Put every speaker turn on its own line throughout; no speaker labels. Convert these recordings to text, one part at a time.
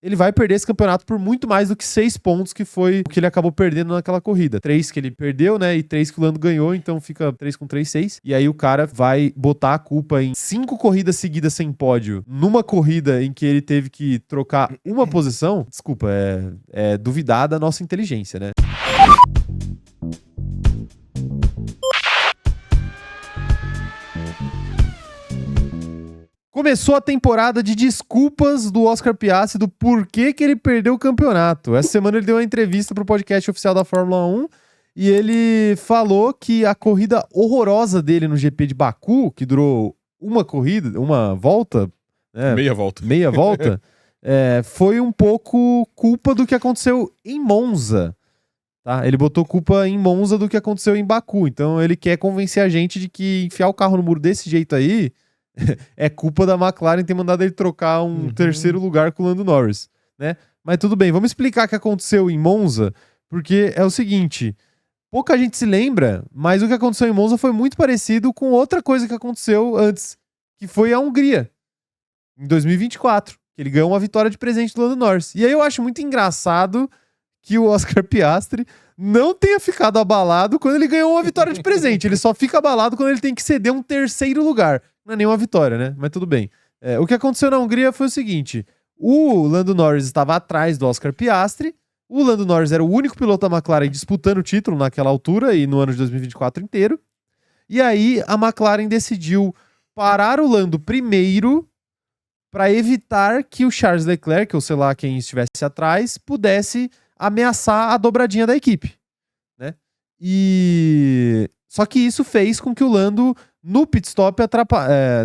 ele vai perder esse campeonato por muito mais do que 6 pontos, que foi o que ele acabou perdendo naquela corrida. 3 que ele perdeu, né? E 3 que o Lando ganhou, então fica 3 com 3, 6. E aí o cara vai botar a culpa em 5 corridas seguidas sem pódio, numa corrida em que ele teve que trocar uma posição. Desculpa, é duvidar da nossa inteligência, né? Começou a temporada de desculpas do Oscar Piastri do porquê que ele perdeu o campeonato. Essa semana ele deu uma entrevista pro podcast oficial da Fórmula 1 e ele falou que a corrida horrorosa dele no GP de Baku, que durou uma volta, né? Meia volta, foi um pouco culpa do que aconteceu em Monza. Tá? Ele botou culpa em Monza do que aconteceu em Baku. Então ele quer convencer a gente de que enfiar o carro no muro desse jeito aí é culpa da McLaren ter mandado ele trocar um terceiro lugar com o Lando Norris, né? Mas tudo bem, vamos explicar o que aconteceu em Monza, porque é o seguinte, pouca gente se lembra, mas o que aconteceu em Monza foi muito parecido com outra coisa que aconteceu antes, que foi a Hungria, em 2024, que ele ganhou uma vitória de presente do Lando Norris. E aí eu acho muito engraçado que o Oscar Piastri não tenha ficado abalado quando ele ganhou uma vitória de presente. Ele só fica abalado quando ele tem que ceder um terceiro lugar. Não é nenhuma vitória, né? Mas tudo bem. O que aconteceu na Hungria foi o seguinte. O Lando Norris estava atrás do Oscar Piastri. O Lando Norris era o único piloto da McLaren disputando o título naquela altura e no ano de 2024 inteiro. E aí a McLaren decidiu parar o Lando primeiro para evitar que o Charles Leclerc, ou sei lá quem estivesse atrás, pudesse ameaçar a dobradinha da equipe, né? Só que isso fez com que o Lando no pit stop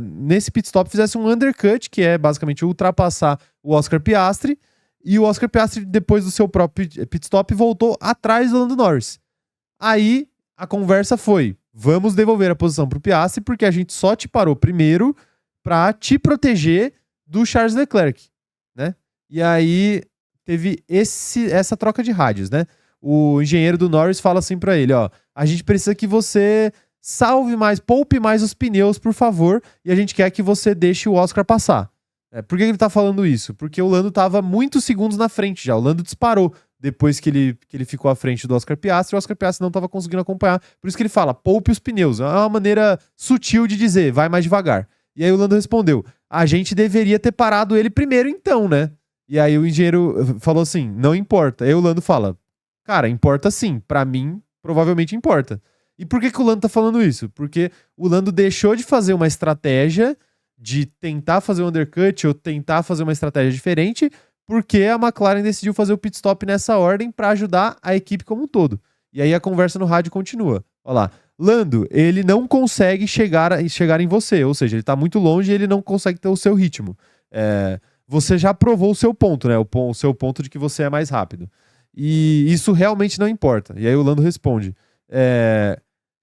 nesse pit stop fizesse um undercut, que é basicamente ultrapassar o Oscar Piastri, e o Oscar Piastri, depois do seu próprio pit stop, voltou atrás do Lando Norris. Aí a conversa foi: vamos devolver a posição pro Piastri, porque a gente só te parou primeiro pra te proteger do Charles Leclerc, né? E aí teve essa troca de rádios, né? O engenheiro do Norris fala assim pra ele, ó, a gente precisa que você poupe mais os pneus, por favor, e a gente quer que você deixe o Oscar passar. Por que ele tá falando isso? Porque o Lando tava muitos segundos na frente já, o Lando disparou depois que ele ficou à frente do Oscar Piastri, o Oscar Piastri não tava conseguindo acompanhar, por isso que ele fala, poupe os pneus, é uma maneira sutil de dizer, vai mais devagar. E aí o Lando respondeu, a gente deveria ter parado ele primeiro então, né? E aí o engenheiro falou assim, não importa. Aí o Lando fala, cara, importa sim. Pra mim, provavelmente importa. E por que o Lando tá falando isso? Porque o Lando deixou de fazer uma estratégia de tentar fazer um undercut ou tentar fazer uma estratégia diferente, porque a McLaren decidiu fazer o pit stop nessa ordem pra ajudar a equipe como um todo. E aí a conversa no rádio continua. Olha lá. Lando, ele não consegue chegar em você. Ou seja, ele tá muito longe e ele não consegue ter o seu ritmo. Você já provou o seu ponto, né? O seu ponto de que você é mais rápido. E isso realmente não importa. E aí o Lando responde,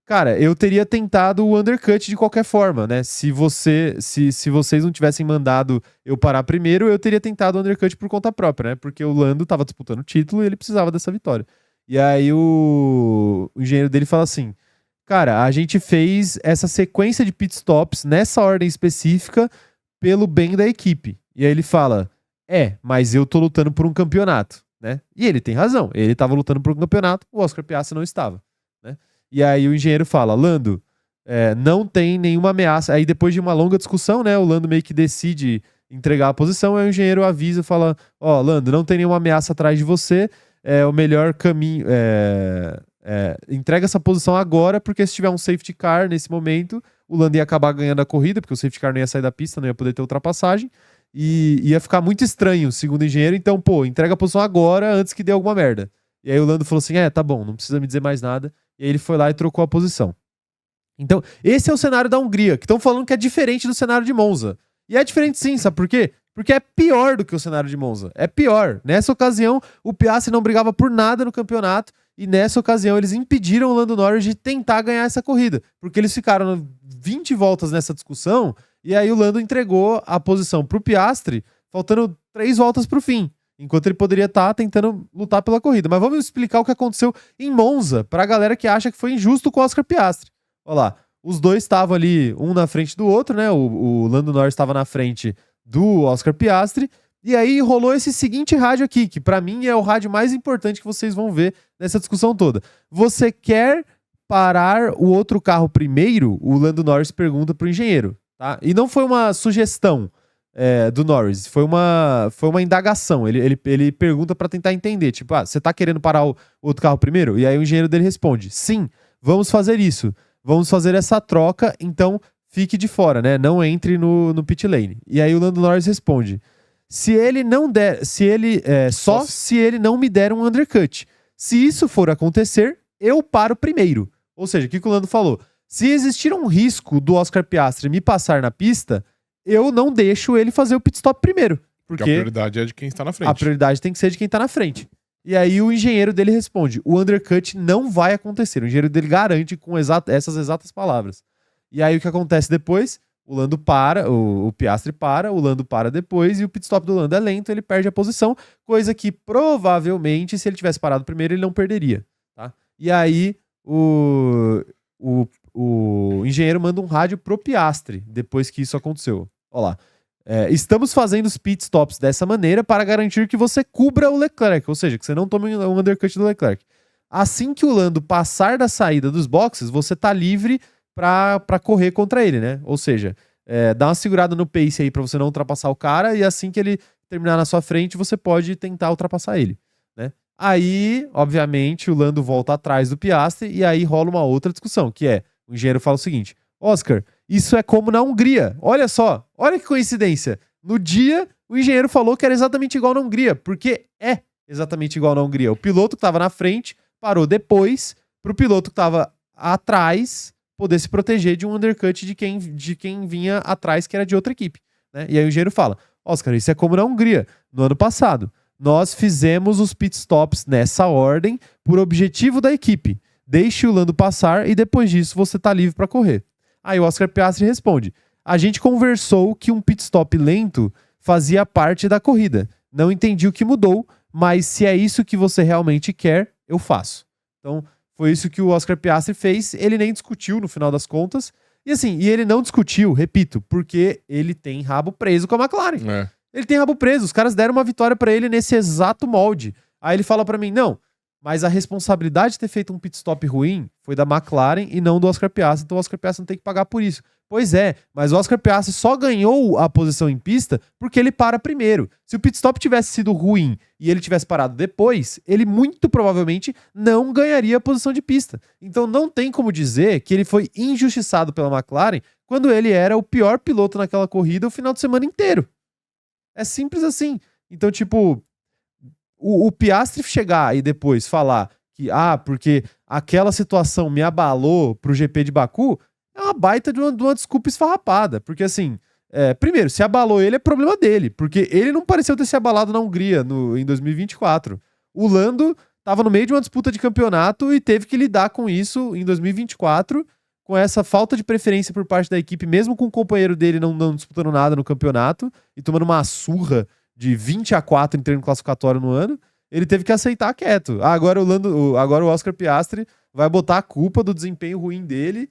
cara, eu teria tentado o undercut de qualquer forma, né? Se vocês não tivessem mandado eu parar primeiro, eu teria tentado o undercut por conta própria, né? Porque o Lando tava disputando o título e ele precisava dessa vitória. E aí o engenheiro dele fala assim, cara, a gente fez essa sequência de pit stops nessa ordem específica pelo bem da equipe. E aí ele fala, mas eu tô lutando por um campeonato, né? E ele tem razão, ele tava lutando por um campeonato, o Oscar Piastri não estava, né? E aí o engenheiro fala, Lando, não tem nenhuma ameaça. Aí depois de uma longa discussão, né, o Lando meio que decide entregar a posição, aí o engenheiro avisa, fala, Lando, não tem nenhuma ameaça atrás de você, o melhor caminho, entrega essa posição agora, porque se tiver um safety car nesse momento, o Lando ia acabar ganhando a corrida, porque o safety car não ia sair da pista, não ia poder ter ultrapassagem, e ia ficar muito estranho, segundo o engenheiro, então, entrega a posição agora, antes que dê alguma merda. E aí o Lando falou assim, tá bom, não precisa me dizer mais nada, e aí ele foi lá e trocou a posição. Então, esse é o cenário da Hungria, que estão falando que é diferente do cenário de Monza. E é diferente sim, sabe por quê? Porque é pior do que o cenário de Monza. É pior. Nessa ocasião, o Piastri não brigava por nada no campeonato, e nessa ocasião eles impediram o Lando Norris de tentar ganhar essa corrida, porque eles ficaram 20 voltas nessa discussão, e aí o Lando entregou a posição pro Piastri, faltando 3 voltas pro fim, enquanto ele poderia estar tentando lutar pela corrida. Mas vamos explicar o que aconteceu em Monza, pra galera que acha que foi injusto com o Oscar Piastri. Olha lá, os dois estavam ali, um na frente do outro, né? O Lando Norris estava na frente do Oscar Piastri, E aí rolou esse seguinte rádio aqui, que pra mim é o rádio mais importante que vocês vão ver nessa discussão toda. Você quer parar o outro carro primeiro? O Lando Norris pergunta pro engenheiro, tá? E não foi uma sugestão do Norris, foi uma indagação. Ele pergunta pra tentar entender, tipo, você tá querendo parar o outro carro primeiro? E aí o engenheiro dele responde, sim, vamos fazer isso. Vamos fazer essa troca, então fique de fora, né? Não entre no pit lane. E aí o Lando Norris responde, se ele não der, se ele não me der um undercut. Se isso for acontecer, eu paro primeiro. Ou seja, o que o Lando falou? Se existir um risco do Oscar Piastri me passar na pista, eu não deixo ele fazer o pit stop primeiro. Porque
a prioridade é de quem está na frente.
A prioridade tem que ser de quem está na frente. E aí o engenheiro dele responde, o undercut não vai acontecer. O engenheiro dele garante com essas exatas palavras. E aí o que acontece depois? O Lando para, o Piastri para, o Lando para depois e o pit stop do Lando é lento, ele perde a posição, coisa que provavelmente, se ele tivesse parado primeiro, ele não perderia. Tá? E aí o engenheiro manda um rádio pro Piastri depois que isso aconteceu. Olha lá. Estamos fazendo os pit stops dessa maneira para garantir que você cubra o Leclerc, ou seja, que você não tome um undercut do Leclerc. Assim que o Lando passar da saída dos boxes, você tá livre pra correr contra ele, né? Ou seja, dá uma segurada no pace aí pra você não ultrapassar o cara e assim que ele terminar na sua frente, você pode tentar ultrapassar ele, né? Aí, obviamente, o Lando volta atrás do Piastri e aí rola uma outra discussão, que o engenheiro fala o seguinte, Oscar, isso é como na Hungria. Olha só, olha que coincidência. No dia, o engenheiro falou que era exatamente igual na Hungria, porque é exatamente igual na Hungria. O piloto que estava na frente parou depois para o piloto que estava atrás poder se proteger de um undercut de quem vinha atrás, que era de outra equipe, né? E aí o engenheiro fala, Oscar, isso é como na Hungria. No ano passado, nós fizemos os pit stops nessa ordem por objetivo da equipe. Deixe o Lando passar e depois disso você está livre para correr. Aí o Oscar Piastri responde, a gente conversou que um pit stop lento fazia parte da corrida. Não entendi o que mudou, mas se é isso que você realmente quer, eu faço. Então, foi isso que o Oscar Piastri fez. Ele nem discutiu no final das contas. E assim, ele não discutiu, repito, porque ele tem rabo preso com a McLaren. Ele tem rabo preso. Os caras deram uma vitória pra ele nesse exato molde. Aí ele fala pra mim, não, mas a responsabilidade de ter feito um pit stop ruim foi da McLaren e não do Oscar Piastri. Então o Oscar Piastri não tem que pagar por isso. Pois é, mas o Oscar Piastri só ganhou a posição em pista porque ele para primeiro. Se o pit stop tivesse sido ruim e ele tivesse parado depois, ele muito provavelmente não ganharia a posição de pista. Então não tem como dizer que ele foi injustiçado pela McLaren quando ele era o pior piloto naquela corrida o final de semana inteiro. É simples assim. Então, tipo, o Piastri chegar e depois falar que, porque aquela situação me abalou pro GP de Baku, é uma baita de uma desculpa esfarrapada. Porque, assim, primeiro, se abalou ele, é problema dele. Porque ele não pareceu ter se abalado na Hungria em 2024. O Lando tava no meio de uma disputa de campeonato e teve que lidar com isso em 2024, com essa falta de preferência por parte da equipe, mesmo com o companheiro dele não disputando nada no campeonato e tomando uma surra de 20-4 em treino classificatório no ano. Ele teve que aceitar quieto. Agora o Oscar Piastri vai botar a culpa do desempenho ruim dele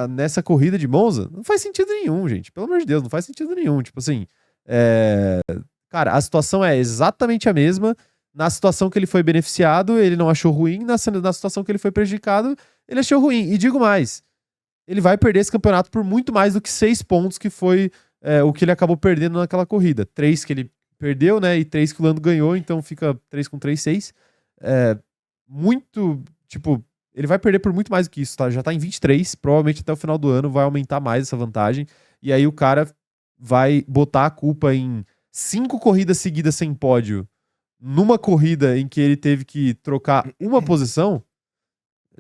nessa corrida de Monza. Não faz sentido nenhum, gente. Pelo amor de Deus, não faz sentido nenhum. Tipo assim, cara, a situação é exatamente a mesma. Na situação que ele foi beneficiado, ele não achou ruim. Na situação que ele foi prejudicado, ele achou ruim. E digo mais, ele vai perder esse campeonato por muito mais do que 6 pontos, que foi o que ele acabou perdendo naquela corrida. 3 que ele perdeu, né? E 3 que o Lando ganhou, então fica 3 com 3, 6. Muito, tipo, ele vai perder por muito mais do que isso, tá? Já tá em 23, provavelmente até o final do ano vai aumentar mais essa vantagem. E aí o cara vai botar a culpa em 5 corridas seguidas sem pódio, numa corrida em que ele teve que trocar uma posição.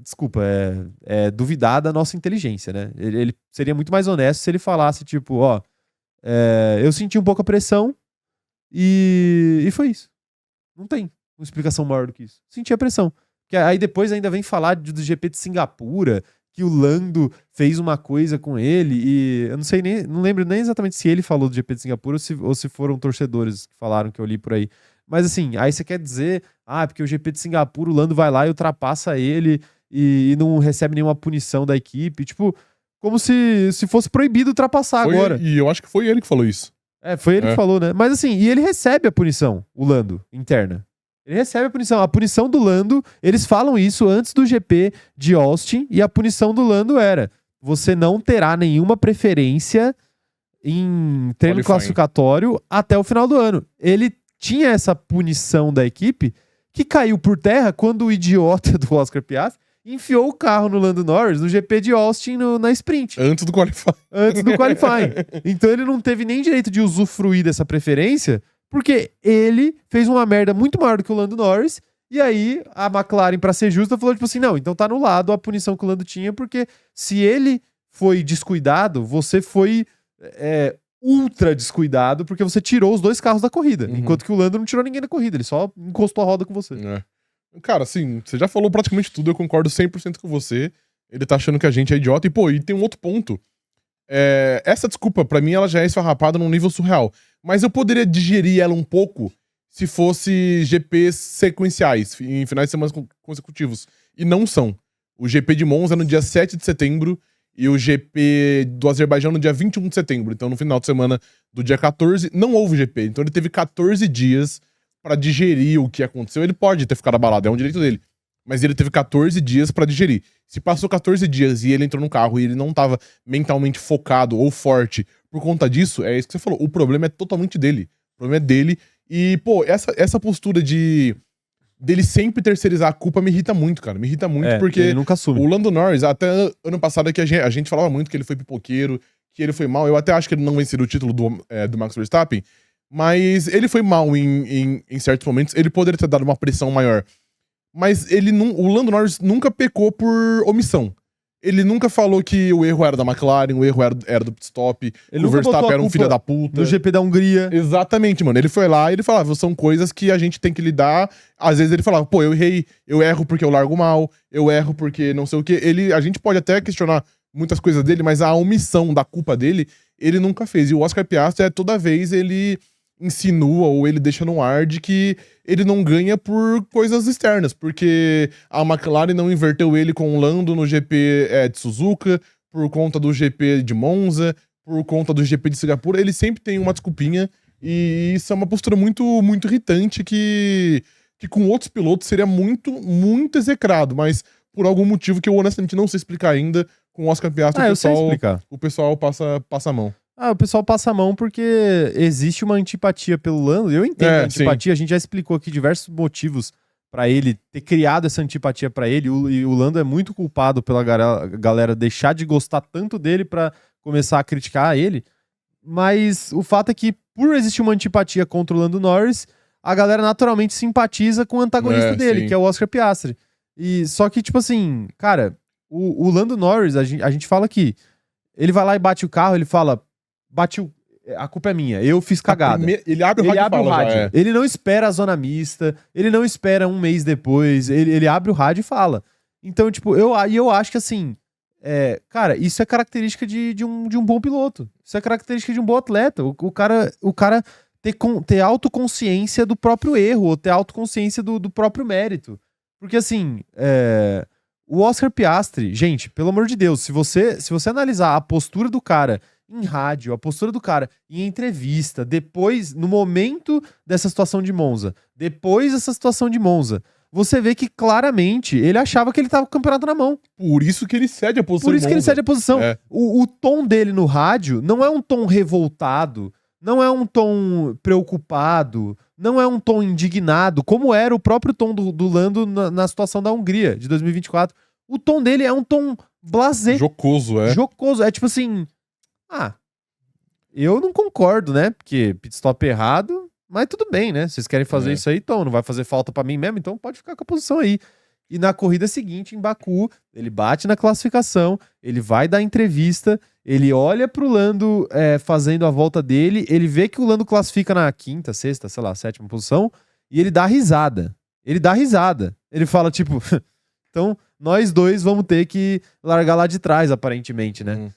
Desculpa, é duvidar da nossa inteligência, né? Ele seria muito mais honesto se ele falasse, tipo, eu senti um pouco a pressão e foi isso. Não tem uma explicação maior do que isso. Senti a pressão. Que aí depois ainda vem falar do GP de Singapura, que o Lando fez uma coisa com ele e eu não lembro nem exatamente se ele falou do GP de Singapura ou se foram torcedores que falaram, que eu li por aí. Mas assim, aí você quer dizer, porque o GP de Singapura o Lando vai lá e ultrapassa ele e não recebe nenhuma punição da equipe, tipo, como se fosse proibido ultrapassar agora.
E eu acho que foi ele que falou isso.
Foi ele que falou, né? Mas assim, e ele recebe a punição, o Lando, interna. Ele recebe a punição. A punição do Lando, eles falam isso antes do GP de Austin, e a punição do Lando era: você não terá nenhuma preferência em treino classificatório até o final do ano. Ele tinha essa punição da equipe que caiu por terra quando o idiota do Oscar Piastri enfiou o carro no Lando Norris no GP de Austin na sprint.
Antes do qualifying.
Então ele não teve nem direito de usufruir dessa preferência, porque ele fez uma merda muito maior do que o Lando Norris, e aí a McLaren, pra ser justa, falou tipo assim, não, então tá anulado a punição que o Lando tinha, porque se ele foi descuidado, você foi ultra descuidado, porque você tirou os 2 carros da corrida, enquanto que o Lando não tirou ninguém da corrida, ele só encostou a roda com você.
Cara, assim, você já falou praticamente tudo, eu concordo 100% com você. Ele tá achando que a gente é idiota. E, pô, e tem um outro ponto. Essa desculpa, pra mim, ela já é esfarrapada num nível surreal. Mas eu poderia digerir ela um pouco se fosse GPs sequenciais, em finais de semana consecutivos. E não são. O GP de Monza é no dia 7 de setembro e o GP do Azerbaijão no dia 21 de setembro. Então, no final de semana do dia 14, não houve GP. Então, ele teve 14 dias pra digerir o que aconteceu. Ele pode ter ficado abalado, é um direito dele. Mas ele teve 14 dias pra digerir. Se passou 14 dias e ele entrou no carro e ele não tava mentalmente focado ou forte por conta disso, é isso que você falou. O problema é totalmente dele. O problema é dele. E, pô, essa postura dele sempre terceirizar a culpa me irrita muito, cara. Me irrita muito porque
ele nunca assume.
O Lando Norris, até ano passado, que a gente falava muito que ele foi pipoqueiro, que ele foi mal. Eu até acho que ele não venceria o título do Max Verstappen. Mas ele foi mal em certos momentos. Ele poderia ter dado uma pressão maior. Mas o Lando Norris nunca pecou por omissão. Ele nunca falou que o erro era da McLaren, o erro era do pit stop, o Verstappen era um filho da puta.
No GP da Hungria.
Exatamente, mano. Ele foi lá e ele falava, são coisas que a gente tem que lidar. Às vezes ele falava, pô, eu errei, eu erro porque eu largo mal, eu erro porque não sei o quê. A gente pode até questionar muitas coisas dele, mas a omissão da culpa dele, ele nunca fez. E o Oscar Piastri, toda vez ele insinua ou ele deixa no ar de que ele não ganha por coisas externas, porque a McLaren não inverteu ele com o Lando no GP de Suzuka, por conta do GP de Monza, por conta do GP de Singapura. Ele sempre tem uma desculpinha, e isso é uma postura muito, muito irritante que com outros pilotos seria muito, muito execrado, mas por algum motivo que eu honestamente não sei explicar ainda, com o Oscar Piastri o pessoal passa a mão.
O pessoal passa a mão porque existe uma antipatia pelo Lando. Eu entendo a antipatia, a gente já explicou aqui diversos motivos pra ele ter criado essa antipatia pra ele. E o Lando é muito culpado pela galera deixar de gostar tanto dele pra começar a criticar ele. Mas o fato é que, por existir uma antipatia contra o Lando Norris, a galera naturalmente simpatiza com o antagonista dele, que é o Oscar Piastri. Só que, tipo assim, cara, o Lando Norris, a gente fala que ele vai lá e bate o carro, ele fala, a culpa é minha, eu fiz cagada.
Ele abre o rádio.
Ele não espera a zona mista, ele não espera um mês depois, ele abre o rádio e fala. Então, tipo, eu acho que assim, cara, isso é característica de um bom piloto. Isso é característica de um bom atleta. O cara ter autoconsciência do próprio erro, ou ter autoconsciência do próprio mérito. Porque assim, o Oscar Piastri, gente, pelo amor de Deus, se você analisar a postura do cara em rádio, a postura do cara em entrevista, depois, no momento dessa situação de Monza, depois dessa situação de Monza, você vê que claramente ele achava que ele tava com o campeonato na mão.
Por isso que ele cede a posição.
O tom dele no rádio não é um tom revoltado, não é um tom preocupado, não é um tom indignado, como era o próprio tom do Lando na situação da Hungria, de 2024. O tom dele é um tom blasé.
Jocoso,
Jocoso. É tipo assim, eu não concordo, né? Porque pit stop errado, mas tudo bem, né? Vocês querem fazer isso aí, então não vai fazer falta pra mim mesmo, então pode ficar com a posição aí. E na corrida seguinte, em Baku, ele bate na classificação, ele vai dar entrevista, ele olha pro Lando fazendo a volta dele, ele vê que o Lando classifica na quinta, sexta, sei lá, sétima posição, e ele dá risada. Ele fala, tipo, então nós dois vamos ter que largar lá de trás, aparentemente, né?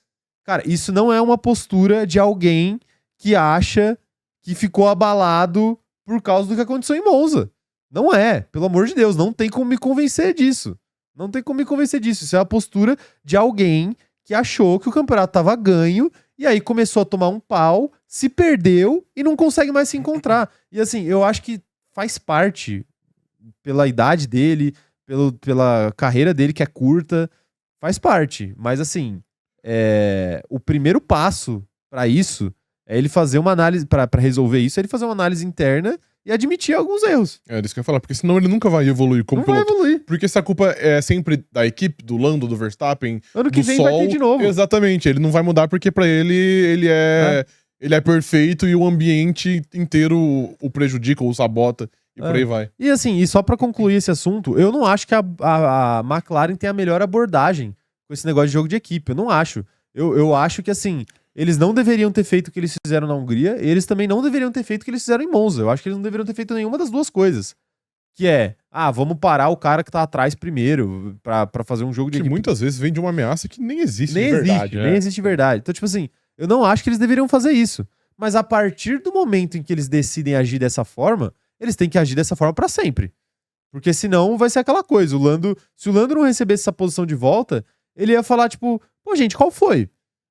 Cara, isso não é uma postura de alguém que acha que ficou abalado por causa do que aconteceu em Monza. Não é, pelo amor de Deus, não tem como me convencer disso. Isso é a postura de alguém que achou que o campeonato tava ganho e aí começou a tomar um pau se perdeu e não consegue mais se encontrar. E assim, eu acho que faz parte, pela idade dele, pela carreira dele, que é curta, faz parte. Mas assim, o primeiro passo pra isso é ele fazer uma análise, pra resolver isso, é ele fazer uma análise interna e admitir alguns erros.
É disso que eu ia falar, porque senão ele nunca vai evoluir como
Não vai
piloto.
evoluir.
Porque se a culpa é sempre da equipe, do Lando, do Verstappen,
Ano que
do
vem
Sol,
vai ter de novo.
Exatamente, ele não vai mudar porque pra ele é perfeito e o ambiente inteiro o prejudica ou o sabota e por aí vai.
E assim, e só pra concluir esse assunto, eu não acho que a McLaren tem a melhor abordagem com esse negócio de jogo de equipe. Eu não acho. Eu acho que assim, eles não deveriam ter feito o que eles fizeram na Hungria, e eles também não deveriam ter feito o que eles fizeram em Monza. Eu acho que eles não deveriam ter feito nenhuma das duas coisas. Que é, vamos parar o cara que tá atrás primeiro pra fazer um jogo de
Que
equipe.
muitas vezes vem de uma ameaça que nem existe
Nem
de verdade.
nem existe de verdade. Então, tipo assim, eu não acho que eles deveriam fazer isso. Mas a partir do momento em que eles decidem agir dessa forma, eles têm que agir dessa forma pra sempre. Porque senão vai ser aquela coisa. Se o Lando não recebesse essa posição de volta, ele ia falar, tipo, pô, gente, qual foi?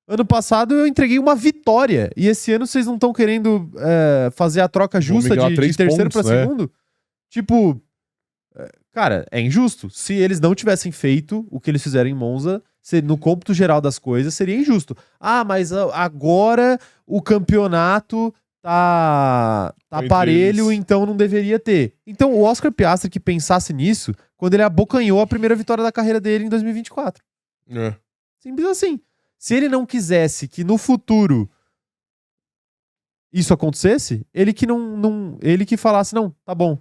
Ano passado eu entreguei uma vitória. E esse ano vocês não estão querendo fazer a troca justa de terceiro pra segundo? Tipo, cara, é injusto. Se eles não tivessem feito o que eles fizeram em Monza, no cômputo geral das coisas, seria injusto. Mas agora o campeonato tá parelho, então não deveria ter. Então o Oscar Piastri que pensasse nisso quando ele abocanhou a primeira vitória da carreira dele em 2024. Simples assim. Se ele não quisesse que no futuro isso acontecesse, ele que falasse, não, tá bom.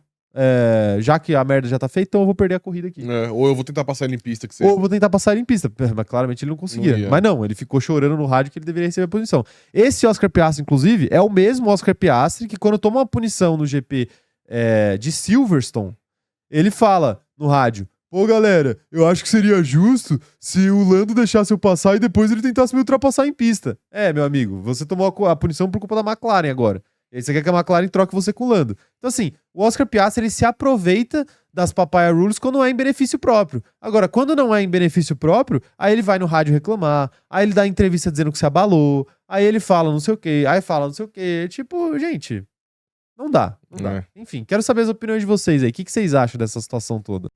Já que a merda já tá feita, então eu vou perder a corrida aqui.
Ou eu vou tentar passar ele em pista. Que seja.
Ou eu vou tentar passar ele em pista. Mas claramente ele não conseguia. Mas não, ele ficou chorando no rádio que ele deveria receber a punição. Esse Oscar Piastri, inclusive, é o mesmo Oscar Piastri que quando toma uma punição no GP de Silverstone, ele fala no rádio, pô galera, eu acho que seria justo se o Lando deixasse eu passar e depois ele tentasse me ultrapassar em pista. Meu amigo, você tomou a punição por culpa da McLaren agora. E aí você quer que a McLaren troque você com o Lando. Então assim, o Oscar Piastri ele se aproveita das papaya rules quando é em benefício próprio. Agora, quando não é em benefício próprio, aí ele vai no rádio reclamar, aí ele dá entrevista dizendo que se abalou, aí ele fala não sei o quê, aí fala não sei o quê. Tipo, gente, não dá. Enfim, quero saber as opiniões de vocês aí. O que vocês acham dessa situação toda?